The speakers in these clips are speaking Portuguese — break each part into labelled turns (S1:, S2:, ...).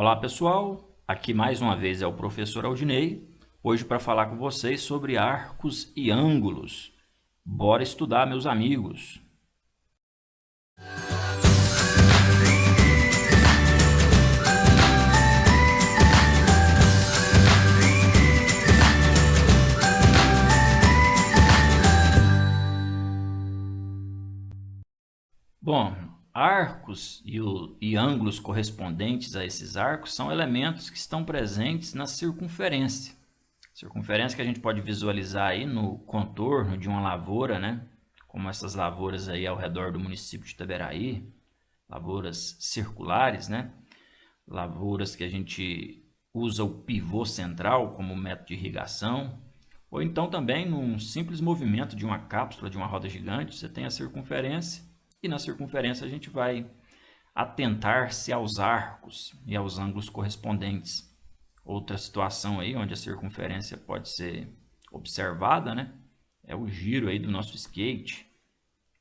S1: Olá pessoal, aqui mais uma vez é o professor Aldinei, hoje para falar com vocês sobre arcos e ângulos. Bora estudar, meus amigos! Bom, arcos e ângulos correspondentes a esses arcos são elementos que estão presentes na circunferência. Circunferência que a gente pode visualizar aí no contorno de uma lavoura, né? Como essas lavouras aí ao redor do município de Itaberaí, lavouras circulares, né? Lavouras que a gente usa o pivô central como método de irrigação, ou então também num simples movimento de uma cápsula de uma roda gigante, você tem a circunferência, e na circunferência a gente vai atentar-se aos arcos e aos ângulos correspondentes. Outra situação aí onde a circunferência pode ser observada, né? É o giro aí do nosso skate.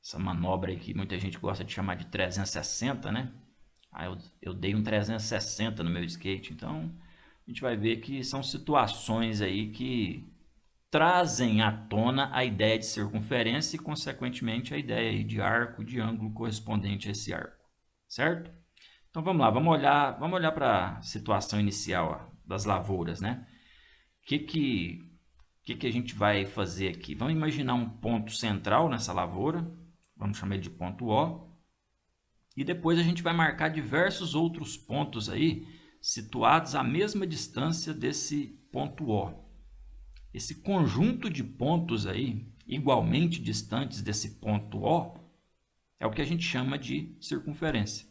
S1: Essa manobra aí que muita gente gosta de chamar de 360, né? Eu dei um 360 no meu skate, então a gente vai ver que são situações aí que trazem à tona a ideia de circunferência e, consequentemente, a ideia aí de arco, de ângulo correspondente a esse arco, certo? Então vamos lá, vamos olhar para a situação inicial ó, das lavouras, né? O que a gente vai fazer aqui? Vamos imaginar um ponto central nessa lavoura, vamos chamar ele de ponto O, e depois a gente vai marcar diversos outros pontos aí, situados à mesma distância desse ponto O. Esse conjunto de pontos aí, igualmente distantes desse ponto O, é o que a gente chama de circunferência.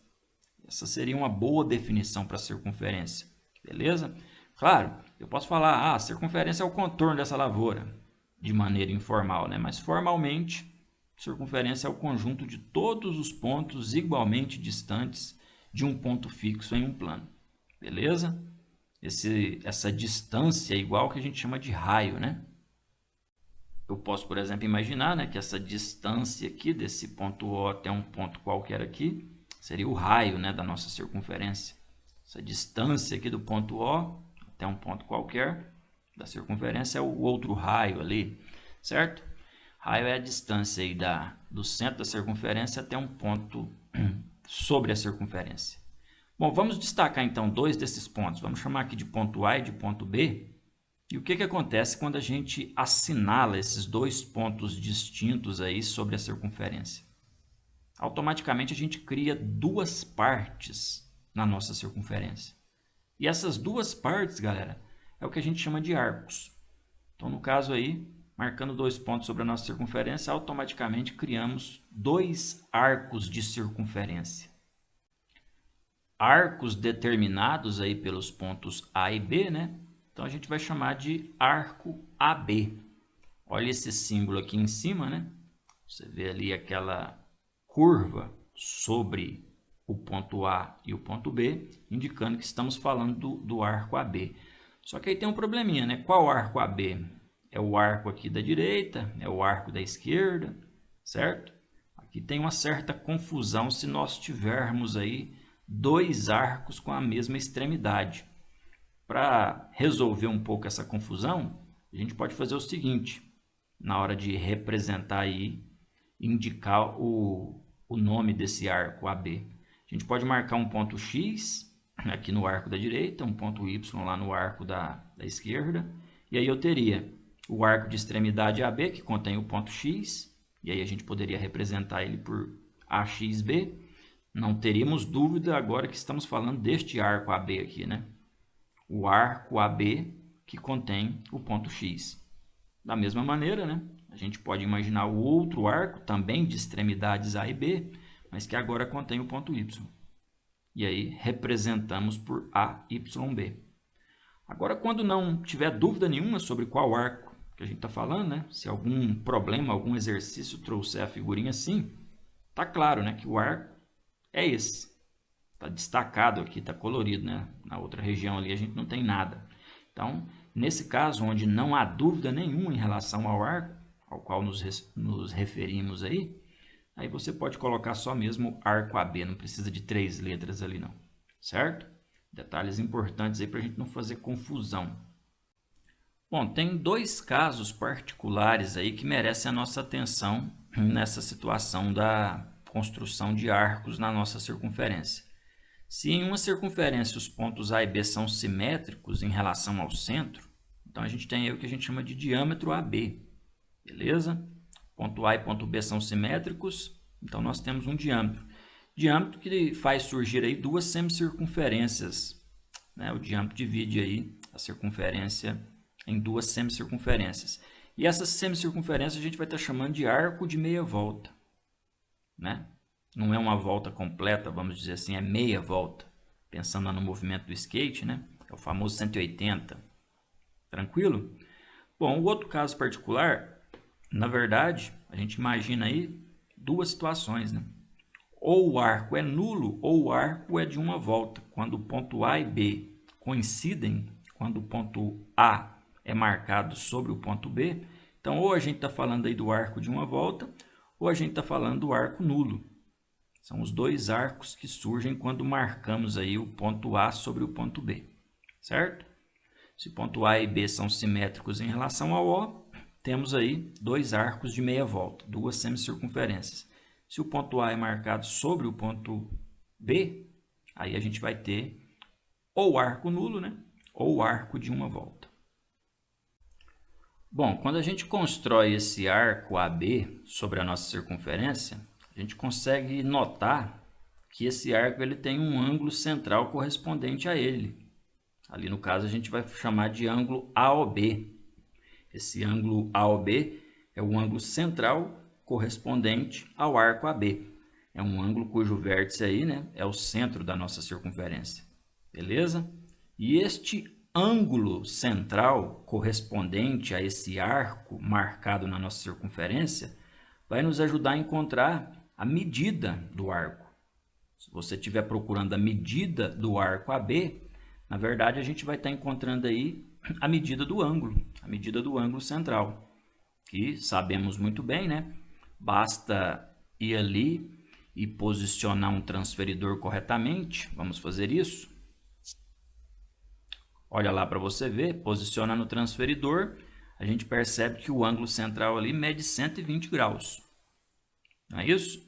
S1: Essa seria uma boa definição para circunferência, beleza? Claro, eu posso falar, a circunferência é o contorno dessa lavoura, de maneira informal, né? Mas formalmente, circunferência é o conjunto de todos os pontos igualmente distantes de um ponto fixo em um plano, beleza? Essa distância é igual que a gente chama de raio, né? Eu posso, por exemplo, imaginar, né, que essa distância aqui desse ponto O até um ponto qualquer aqui seria o raio, né, da nossa circunferência. Essa distância aqui do ponto O até um ponto qualquer da circunferência é o outro raio ali, certo? Raio é a distância aí do centro da circunferência até um ponto sobre a circunferência. Bom, vamos destacar então dois desses pontos. Vamos chamar aqui de ponto A e de ponto B. E o que acontece quando a gente assinala esses dois pontos distintos aí sobre a circunferência? Automaticamente a gente cria duas partes na nossa circunferência. E essas duas partes, galera, é o que a gente chama de arcos. Então, no caso aí, marcando dois pontos sobre a nossa circunferência, automaticamente criamos dois arcos de circunferência. Arcos determinados aí pelos pontos A e B, né? Então a gente vai chamar de arco AB. Olha esse símbolo aqui em cima, né? Você vê ali aquela curva sobre o ponto A e o ponto B, indicando que estamos falando do arco AB. Só que aí tem um probleminha, né? Qual arco AB? É o arco aqui da direita, é o arco da esquerda, certo? Aqui tem uma certa confusão se nós tivermos aí dois arcos com a mesma extremidade. Para resolver um pouco essa confusão, a gente pode fazer o seguinte, na hora de representar aí, indicar o nome desse arco AB. A gente pode marcar um ponto X aqui no arco da direita, um ponto Y lá no arco da esquerda, e aí eu teria o arco de extremidade AB, que contém o ponto X, e aí a gente poderia representar ele por AXB. Não teríamos dúvida agora que estamos falando deste arco AB aqui, né? O arco AB que contém o ponto X. Da mesma maneira, né? A gente pode imaginar o outro arco, também de extremidades A e B, mas que agora contém o ponto Y. E aí representamos por AYB. Agora, quando não tiver dúvida nenhuma sobre qual arco que a gente está falando, né? Se algum problema, algum exercício trouxer a figurinha assim, tá claro, né? Que o arco é esse. Está destacado aqui, está colorido, né? Na outra região ali a gente não tem nada. Então, nesse caso, onde não há dúvida nenhuma em relação ao arco, ao qual nos referimos aí você pode colocar só mesmo arco AB, não precisa de três letras ali não, certo? Detalhes importantes aí para a gente não fazer confusão. Bom, tem dois casos particulares aí que merecem a nossa atenção nessa situação da construção de arcos na nossa circunferência. Se em uma circunferência os pontos A e B são simétricos em relação ao centro, então a gente tem aí o que a gente chama de diâmetro AB, beleza? Ponto A e ponto B são simétricos, então nós temos um diâmetro. Diâmetro que faz surgir aí duas semicircunferências, né? O diâmetro divide aí a circunferência em duas semicircunferências. E essas semicircunferências a gente vai estar chamando de arco de meia volta, né? Não é uma volta completa, vamos dizer assim, é meia volta. Pensando no movimento do skate, né? É o famoso 180. Tranquilo? Bom, o outro caso particular, na verdade, a gente imagina aí duas situações, né? Ou o arco é nulo ou o arco é de uma volta. Quando o ponto A e B coincidem, quando o ponto A é marcado sobre o ponto B, então ou a gente está falando aí do arco de uma volta ou a gente está falando do arco nulo. São os dois arcos que surgem quando marcamos aí o ponto A sobre o ponto B, certo? Se o ponto A e B são simétricos em relação ao O, temos aí dois arcos de meia volta, duas semicircunferências. Se o ponto A é marcado sobre o ponto B, aí a gente vai ter ou o arco nulo, né? Ou o arco de uma volta. Bom, quando a gente constrói esse arco AB sobre a nossa circunferência, a gente consegue notar que esse arco ele tem um ângulo central correspondente a ele. Ali no caso a gente vai chamar de ângulo AOB. Esse ângulo AOB é o ângulo central correspondente ao arco AB. É um ângulo cujo vértice aí, né, é o centro da nossa circunferência. Beleza? E este ângulo central correspondente a esse arco marcado na nossa circunferência vai nos ajudar a encontrar a medida do arco. Se você estiver procurando a medida do arco AB, na verdade a gente vai estar encontrando aí a medida do ângulo central, que sabemos muito bem, né? Basta ir ali e posicionar um transferidor corretamente. Vamos fazer isso. Olha lá para você ver, posiciona no transferidor, a gente percebe que o ângulo central ali mede 120 graus. Não é isso?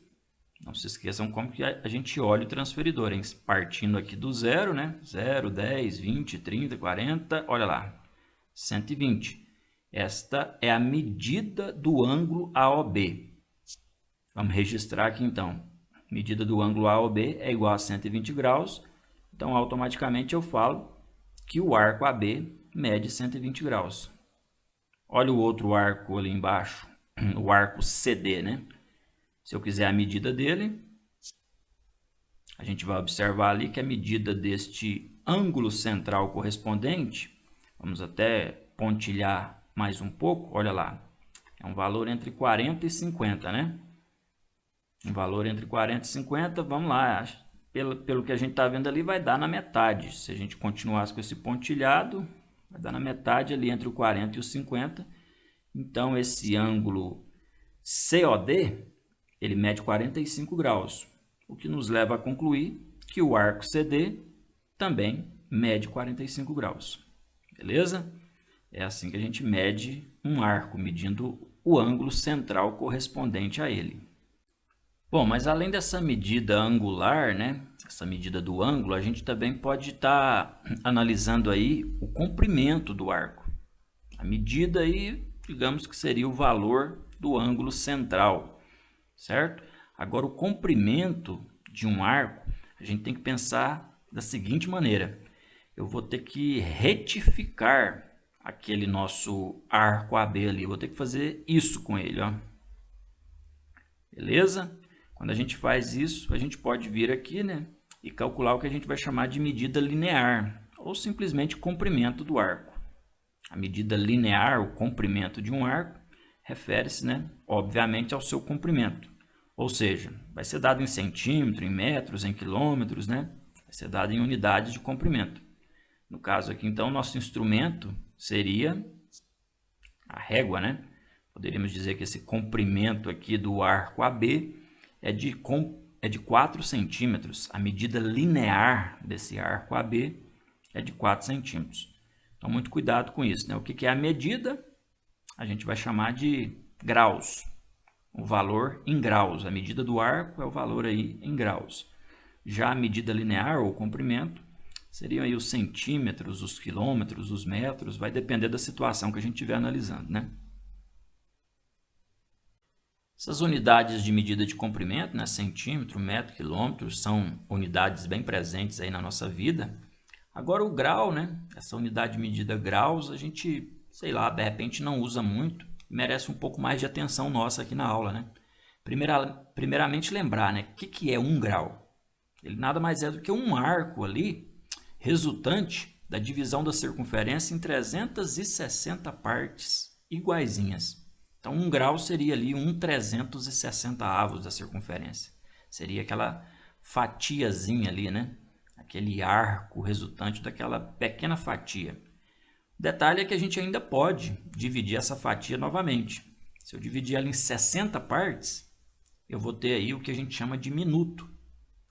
S1: Não se esqueçam como que a gente olha o transferidor, hein? Partindo aqui do zero, né? 0, 10, 20, 30, 40, olha lá, 120. Esta é a medida do ângulo AOB. Vamos registrar aqui então. Medida do ângulo AOB é igual a 120 graus. Então, automaticamente eu falo que o arco AB mede 120 graus. Olha o outro arco ali embaixo, o arco CD, né? Se eu quiser a medida dele, a gente vai observar ali que a medida deste ângulo central correspondente, vamos até pontilhar mais um pouco, olha lá, é um valor entre 40 e 50, né? Um valor entre 40 e 50, vamos lá, pelo que a gente está vendo ali, vai dar na metade. Se a gente continuasse com esse pontilhado, vai dar na metade ali entre o 40 e o 50. Então, esse ângulo COD, ele mede 45 graus, o que nos leva a concluir que o arco CD também mede 45 graus. Beleza? É assim que a gente mede um arco, medindo o ângulo central correspondente a ele. Bom, mas além dessa medida angular, né, essa medida do ângulo, a gente também pode estar analisando aí o comprimento do arco. A medida aí, digamos que seria o valor do ângulo central, certo? Agora, o comprimento de um arco, a gente tem que pensar da seguinte maneira. Eu vou ter que retificar aquele nosso arco AB ali. Eu vou ter que fazer isso com ele, ó. Beleza? Quando a gente faz isso, a gente pode vir aqui, né, e calcular o que a gente vai chamar de medida linear, ou simplesmente comprimento do arco. A medida linear, o comprimento de um arco, refere-se, né, obviamente, ao seu comprimento. Ou seja, vai ser dado em centímetros, em metros, em quilômetros, né? Vai ser dado em unidades de comprimento. No caso aqui, então, nosso instrumento seria a régua, né? Poderíamos dizer que esse comprimento aqui do arco AB é de é de 4 centímetros. A medida linear desse arco AB é de 4 centímetros. Então, muito cuidado com isso, né? O que é a medida? A gente vai chamar de graus. O valor em graus. A medida do arco é o valor aí em graus. Já a medida linear ou comprimento seriam aí os centímetros, os quilômetros, os metros. Vai depender da situação que a gente estiver analisando, né? Essas unidades de medida de comprimento, né, centímetro, metro, quilômetro, são unidades bem presentes aí na nossa vida. Agora o grau, né, essa unidade de medida graus, a gente, sei lá, de repente não usa muito, merece um pouco mais de atenção nossa aqui na aula, né? Primeiramente lembrar, né, o que é 1 grau? Ele nada mais é do que um arco ali, resultante da divisão da circunferência em 360 partes iguaizinhas. Então, 1 grau seria ali 1/360 da circunferência. Seria aquela fatiazinha ali, né? Aquele arco resultante daquela pequena fatia. O detalhe é que a gente ainda pode dividir essa fatia novamente. Se eu dividir ela em 60 partes, eu vou ter aí o que a gente chama de minuto,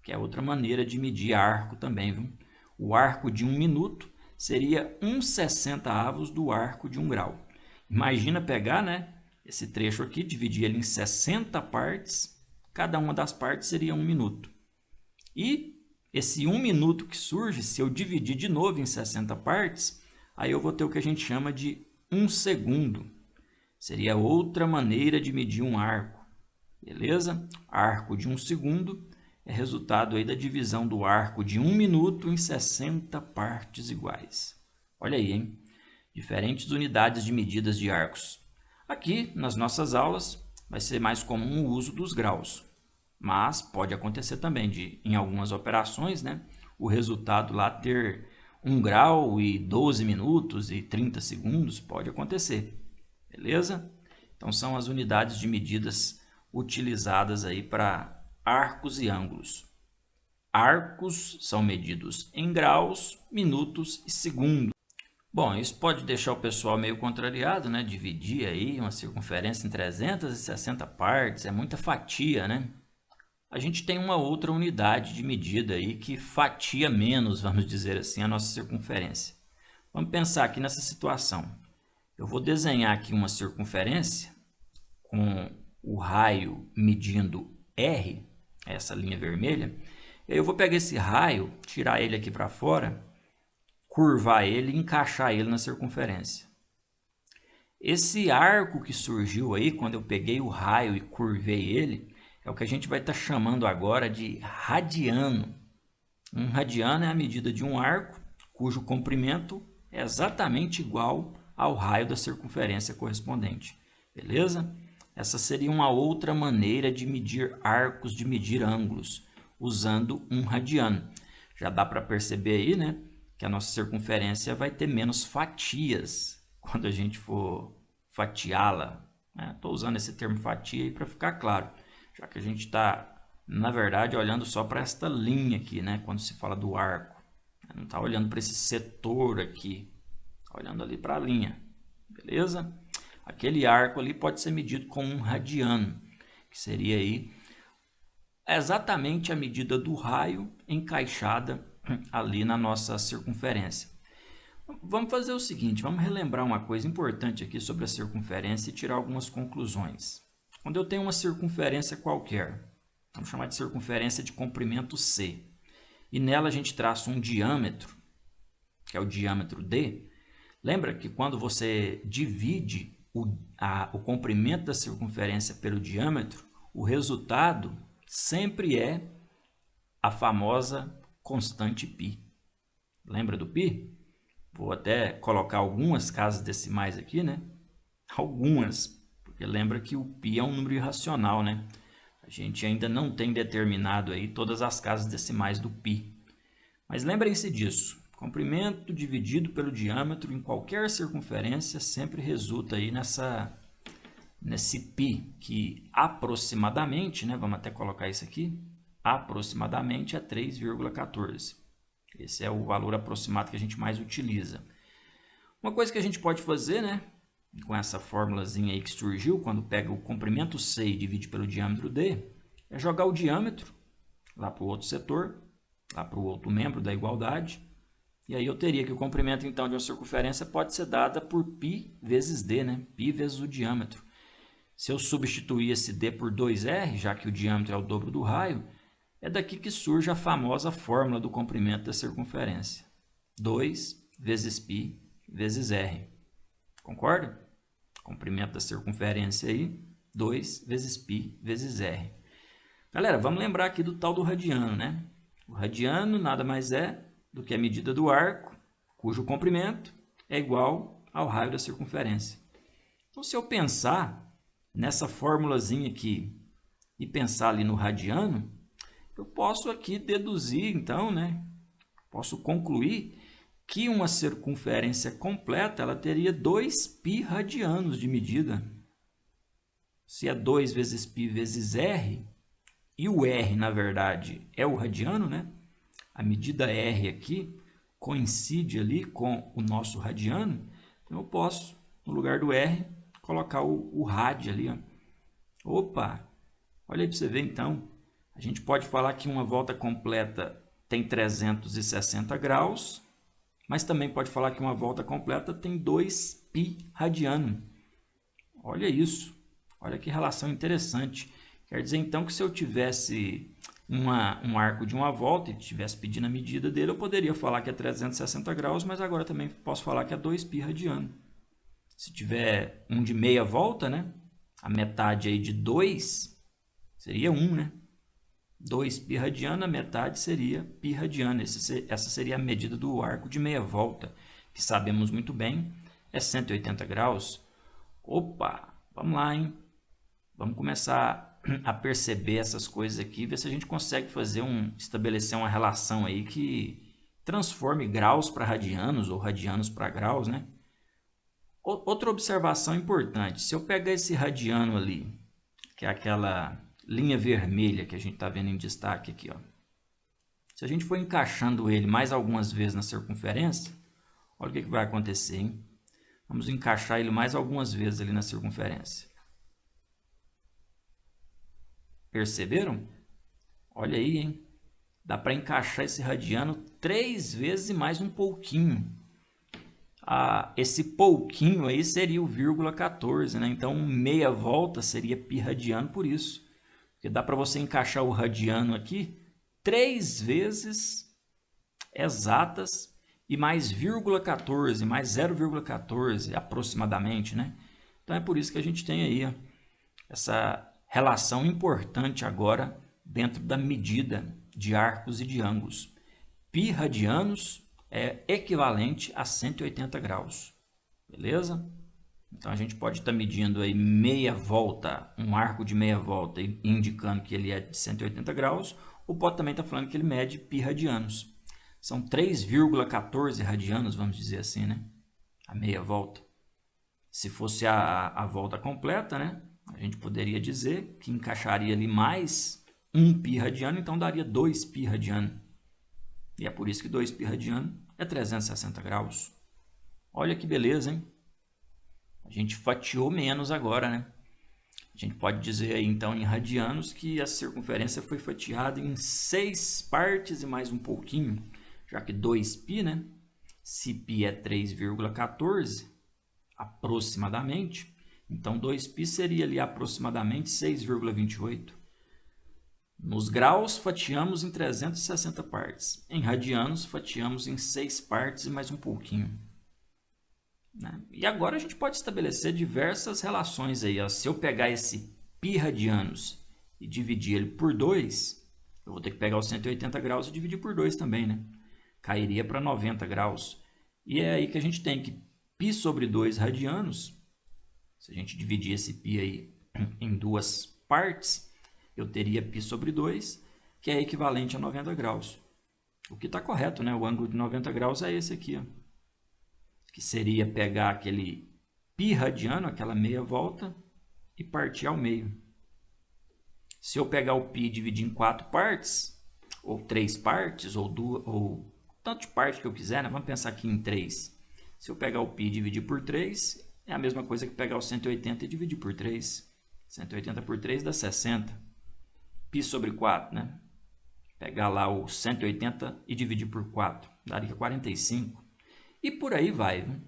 S1: que é outra maneira de medir arco também, viu? O arco de 1 minuto seria 1/60 do arco de 1 grau. Imagina pegar, né, esse trecho aqui, dividir ele em 60 partes, cada uma das partes seria 1 minuto. E esse 1 minuto que surge, se eu dividir de novo em 60 partes, aí eu vou ter o que a gente chama de 1 segundo. Seria outra maneira de medir um arco, beleza? Arco de 1 segundo é resultado aí da divisão do arco de 1 minuto em 60 partes iguais. Olha aí, hein? Diferentes unidades de medidas de arcos. Aqui, nas nossas aulas, vai ser mais comum o uso dos graus, mas pode acontecer também de, em algumas operações, né, o resultado lá ter 1 grau e 12 minutos e 30 segundos, pode acontecer, beleza? Então, são as unidades de medidas utilizadas aí para arcos e ângulos. Arcos são medidos em graus, minutos e segundos. Bom, isso pode deixar o pessoal meio contrariado, né? Dividir aí uma circunferência em 360 partes, é muita fatia, né? A gente tem uma outra unidade de medida aí que fatia menos, vamos dizer assim, a nossa circunferência. Vamos pensar aqui nessa situação. Eu vou desenhar aqui uma circunferência com o raio medindo R, essa linha vermelha. Eu vou pegar esse raio, tirar ele aqui para fora, curvar ele e encaixar ele na circunferência. Esse arco que surgiu aí, quando eu peguei o raio e curvei ele, é o que a gente vai estar chamando agora de radiano. Um radiano é a medida de um arco cujo comprimento é exatamente igual ao raio da circunferência correspondente. Beleza? Essa seria uma outra maneira de medir arcos, de medir ângulos, usando um radiano. Já dá para perceber aí, né, que a nossa circunferência vai ter menos fatias quando a gente for fatiá-la. Estou usando esse termo fatia aí para ficar claro, já que a gente está, na verdade, olhando só para esta linha aqui, né, quando se fala do arco. Não está olhando para esse setor aqui, tá olhando ali para a linha, beleza? Aquele arco ali pode ser medido com um radiano, que seria aí exatamente a medida do raio encaixada ali na nossa circunferência. Vamos fazer o seguinte, vamos relembrar uma coisa importante aqui sobre a circunferência e tirar algumas conclusões. Quando eu tenho uma circunferência qualquer, vamos chamar de circunferência de comprimento C, e nela a gente traça um diâmetro, que é o diâmetro D, lembra que quando você divide o comprimento da circunferência pelo diâmetro, o resultado sempre é a famosa constante π. Lembra do π? Vou até colocar algumas casas decimais aqui, né? Algumas, porque lembra que o π é um número irracional, né? A gente ainda não tem determinado aí todas as casas decimais do π. Mas lembrem-se disso. Comprimento dividido pelo diâmetro em qualquer circunferência sempre resulta aí nesse π, que aproximadamente, né? Vamos até colocar isso aqui, aproximadamente é 3,14. Esse é o valor aproximado que a gente mais utiliza. Uma coisa que a gente pode fazer, né, com essa formulazinha aí que surgiu, quando pega o comprimento C e divide pelo diâmetro D, é jogar o diâmetro lá para o outro setor, lá para o outro membro da igualdade. E aí eu teria que o comprimento então de uma circunferência pode ser dada por π vezes d, né? Π vezes o diâmetro. Se eu substituir esse d por 2r, já que o diâmetro é o dobro do raio, é daqui que surge a famosa fórmula do comprimento da circunferência. 2 vezes π vezes r. Concorda? Comprimento da circunferência aí, 2 vezes π vezes r. Galera, vamos lembrar aqui do tal do radiano, né? O radiano nada mais é do que a medida do arco, cujo comprimento é igual ao raio da circunferência. Então, se eu pensar nessa formulazinha aqui e pensar ali no radiano, eu posso aqui deduzir, então, né? Posso concluir que uma circunferência completa ela teria 2π radianos de medida. Se é 2 vezes π vezes r, e o r, na verdade, é o radiano, né? A medida r aqui coincide ali com o nosso radiano, então eu posso, no lugar do r, colocar o rad ali. Ó. Opa! Olha aí para você ver, então. A gente pode falar que uma volta completa tem 360 graus, mas também pode falar que uma volta completa tem 2π radiano. Olha isso. Olha que relação interessante. Quer dizer, então, que se eu tivesse um arco de uma volta e estivesse pedindo a medida dele, eu poderia falar que é 360 graus, mas agora também posso falar que é 2π radiano. Se tiver um de meia volta, né? A metade aí de 2 seria 1, né? 2π radiano, a metade seria π radiano. Essa seria a medida do arco de meia volta, que sabemos muito bem, é 180 graus. Opa, vamos lá, hein? Vamos começar a perceber essas coisas aqui, ver se a gente consegue estabelecer uma relação aí que transforme graus para radianos ou radianos para graus, né? Outra observação importante, se eu pegar esse radiano ali, que é aquela linha vermelha que a gente está vendo em destaque aqui, ó. Se a gente for encaixando ele mais algumas vezes na circunferência, olha o que vai acontecer, hein? Vamos encaixar ele mais algumas vezes ali na circunferência. Perceberam? Olha aí, hein? Dá para encaixar esse radiano 3 vezes e mais um pouquinho. Esse pouquinho aí seria o 0,14, né? Então, meia volta seria π radiano por isso. Porque dá para você encaixar o radiano aqui 3 vezes exatas e mais 0,14, mais 0,14 aproximadamente, né? Então é por isso que a gente tem aí ó, essa relação importante agora dentro da medida de arcos e de ângulos. Π radianos é equivalente a 180 graus, beleza? Então, a gente pode estar medindo aí meia volta, um arco de meia volta, indicando que ele é de 180 graus, ou pode também estar falando que ele mede π radianos. São 3,14 radianos, vamos dizer assim, né? A meia volta. Se fosse a volta completa, né? A gente poderia dizer que encaixaria ali mais 1π radiano, então daria 2π radiano. E é por isso que 2π radiano é 360 graus. Olha que beleza, hein? A gente fatiou menos agora, né? A gente pode dizer aí, então, em radianos, que a circunferência foi fatiada em 6 partes e mais um pouquinho, já que 2π, né? Se π é 3,14, aproximadamente, então 2π seria ali aproximadamente 6,28. Nos graus, fatiamos em 360 partes. Em radianos, fatiamos em 6 partes e mais um pouquinho. Né? E agora a gente pode estabelecer diversas relações aí. Ó. Se eu pegar esse π radianos e dividir ele por 2, eu vou ter que pegar os 180 graus e dividir por 2 também, né? Cairia para 90 graus. E é aí que a gente tem que π sobre 2 radianos, se a gente dividir esse π aí em duas partes, eu teria π sobre 2, que é equivalente a 90 graus. O que está correto, né? O ângulo de 90 graus é esse aqui, ó. Que seria pegar aquele π radiano, aquela meia volta, e partir ao meio. Se eu pegar o π e dividir em 4 partes, ou 3 partes, ou tanto de parte que eu quiser, né? Vamos pensar aqui em 3. Se eu pegar o π e dividir por 3, é a mesma coisa que pegar o 180 e dividir por 3. 180 por 3 dá 60. π sobre 4, né? Pegar lá o 180 e dividir por 4, daria 45. E por aí vai. Viu?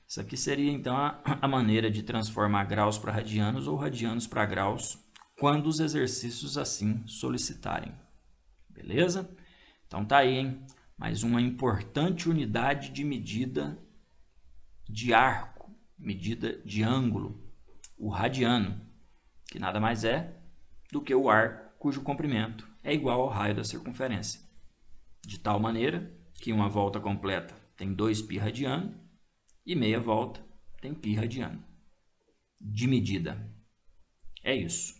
S1: Isso aqui seria então a maneira de transformar graus para radianos ou radianos para graus, quando os exercícios assim solicitarem. Beleza? Então tá aí, hein? Mais uma importante unidade de medida de arco, medida de ângulo, o radiano, que nada mais é do que o arco cujo comprimento é igual ao raio da circunferência. De tal maneira que uma volta completa tem 2π radiano e meia volta tem π radiano. De medida. É isso.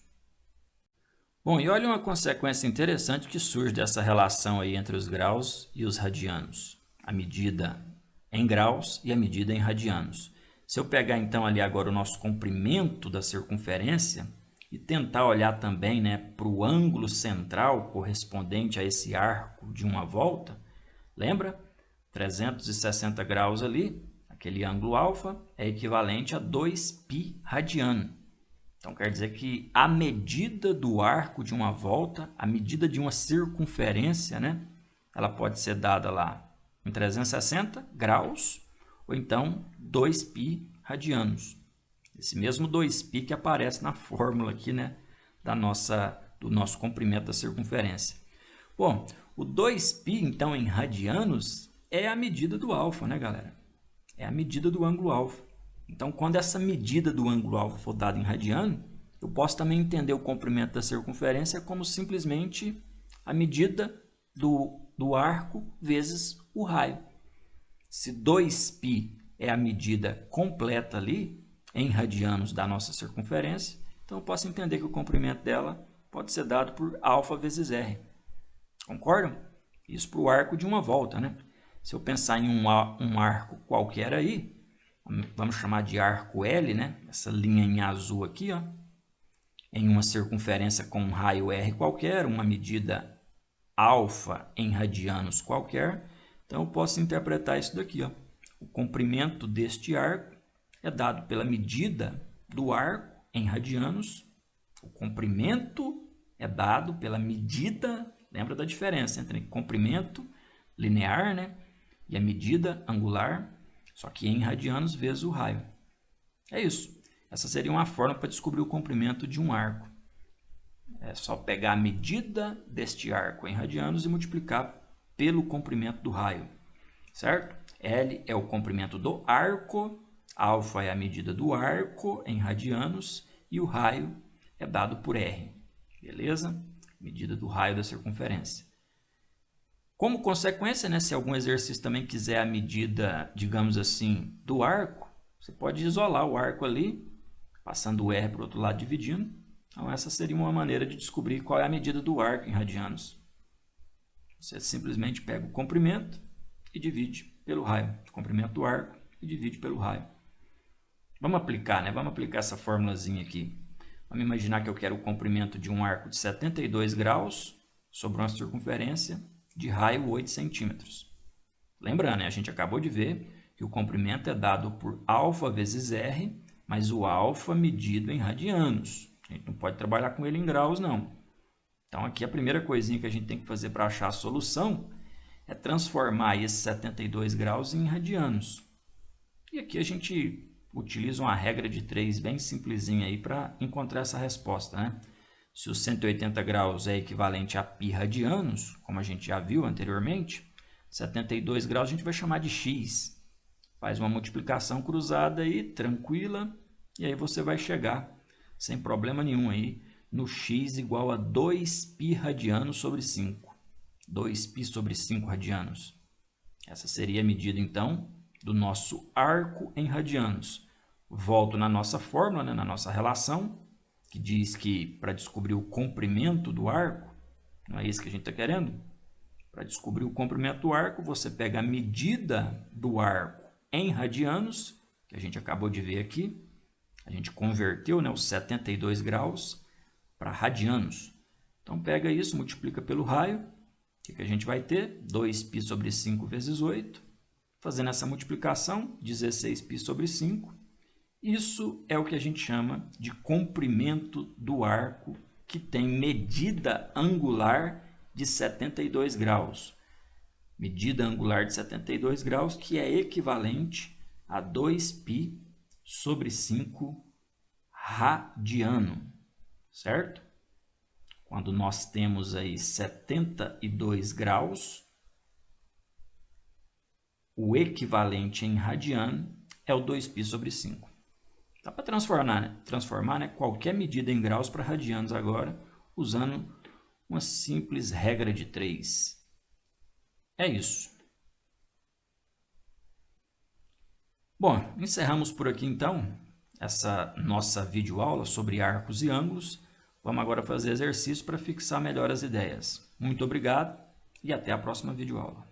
S1: Bom, e olha uma consequência interessante que surge dessa relação aí entre os graus e os radianos. A medida em graus e a medida em radianos. Se eu pegar então ali agora o nosso comprimento da circunferência e tentar olhar também, né, para o ângulo central correspondente a esse arco de uma volta, lembra? 360 graus ali, aquele ângulo alfa é equivalente a 2π radiano. Então quer dizer que a medida do arco de uma volta, a medida de uma circunferência, né, ela pode ser dada lá em 360 graus ou então 2π radianos. Esse mesmo 2π que aparece na fórmula aqui, né, do nosso comprimento da circunferência. Bom, o 2π, então, em radianos, é a medida do alfa, né, galera? É a medida do ângulo alfa. Então, quando essa medida do ângulo alfa for dada em radiano, eu posso também entender o comprimento da circunferência como simplesmente a medida do arco vezes o raio. Se 2π é a medida completa ali, em radianos da nossa circunferência, então eu posso entender que o comprimento dela pode ser dado por alfa vezes r. Concordam? Isso para o arco de uma volta, né? Se eu pensar em um arco qualquer aí, vamos chamar de arco L, né? Essa linha em azul aqui, ó, em uma circunferência com um raio r qualquer, uma medida alfa em radianos qualquer, então eu posso interpretar isso daqui, ó. O comprimento deste arco é dado pela medida do arco em radianos. O comprimento é dado pela medida, lembra da diferença entre comprimento linear, né, e a medida angular, só que em radianos vezes o raio. É isso. Essa seria uma forma para descobrir o comprimento de um arco. É só pegar a medida deste arco em radianos e multiplicar pelo comprimento do raio, certo? L é o comprimento do arco, alfa é a medida do arco em radianos e o raio é dado por R, beleza? Medida do raio da circunferência. Como consequência, né, se algum exercício também quiser a medida, digamos assim, do arco, você pode isolar o arco ali, passando o R para o outro lado dividindo. Então essa seria uma maneira de descobrir qual é a medida do arco em radianos. Você simplesmente pega o comprimento e divide pelo raio. O comprimento do arco e divide pelo raio. Vamos aplicar, né? Vamos aplicar essa formulazinha aqui. Vamos imaginar que eu quero o comprimento de um arco de 72 graus sobre uma circunferência de raio 8 centímetros. Lembrando, né? A gente acabou de ver que o comprimento é dado por alfa vezes R, mas o alfa medido em radianos. A gente não pode trabalhar com ele em graus, não. Então, aqui a primeira coisinha que a gente tem que fazer para achar a solução é transformar esses 72 graus em radianos. E aqui a gente utiliza uma regra de 3 bem simplesinha aí para encontrar essa resposta, né? Se os 180 graus é equivalente a π radianos, como a gente já viu anteriormente, 72 graus a gente vai chamar de x. Faz uma multiplicação cruzada aí, tranquila, e aí você vai chegar, sem problema nenhum aí, no x igual a 2π radianos sobre 5. 2π sobre 5 radianos. Essa seria a medida, então, do nosso arco em radianos. Volto na nossa fórmula, né, na nossa relação, que diz que para descobrir o comprimento do arco, não é isso que a gente está querendo? Para descobrir o comprimento do arco, você pega a medida do arco em radianos, que a gente acabou de ver aqui. A gente converteu, né, os 72 graus para radianos. Então, pega isso, multiplica pelo raio. O que a gente vai ter? 2π sobre 5 vezes 8. Fazendo essa multiplicação, 16π sobre 5. Isso é o que a gente chama de comprimento do arco, que tem medida angular de 72 graus. Medida angular de 72 graus, que é equivalente a 2π sobre 5 radiano, certo? Quando nós temos aí 72 graus, o equivalente em radiano é o 2π sobre 5. Dá para transformar, né, qualquer medida em graus para radianos agora, usando uma simples regra de 3. É isso. Bom, encerramos por aqui então essa nossa videoaula sobre arcos e ângulos. Vamos agora fazer exercício para fixar melhor as ideias. Muito obrigado e até a próxima videoaula.